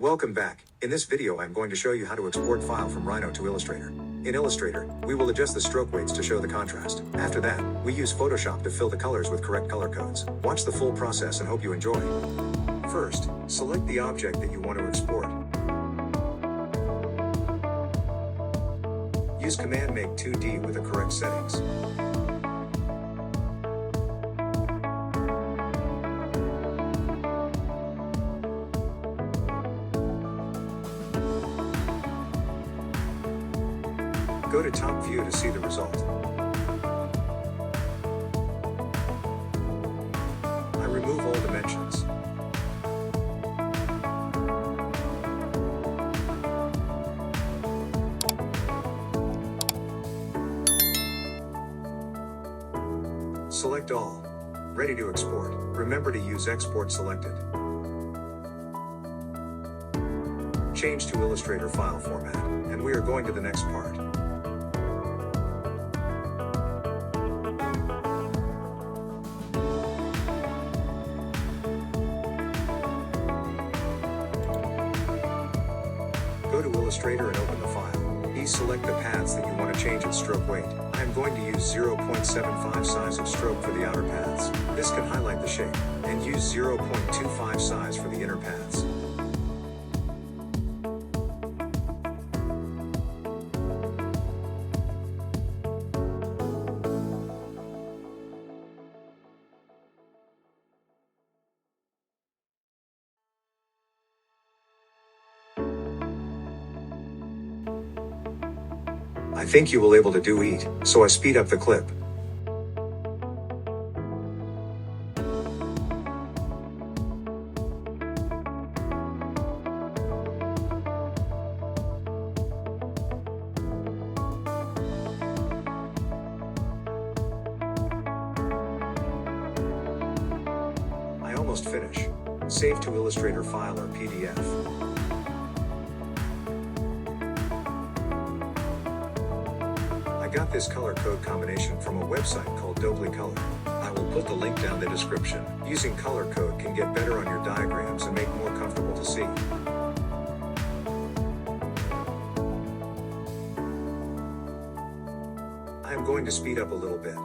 Welcome back. In this video I'm going to show you how to export file from Rhino to Illustrator. In Illustrator, we will adjust the stroke weights to show the contrast. After that, we use Photoshop to fill the colors with correct color codes. Watch the full process and hope you enjoy. First, select the object that you want to export. Use Command Make 2D with the correct settings. Go to top view to see the result. I remove all dimensions. Select all. Ready to export. Remember to use export selected. Change to Illustrator file format, and we are going to the next part. Go to Illustrator and open the file. Please select the paths that you want to change its stroke weight. I am going to use 0.75 size of stroke for the outer paths. This can highlight the shape. And use 0.25 size for the inner paths. I think you will able to do it, so I speed up the clip. I almost finish. Save to Illustrator file or PDF. I got this color code combination from a website called Doubly Color. I will put the link down in the description. Using color code can get better on your diagrams and make more comfortable to see. I am going to speed up a little bit.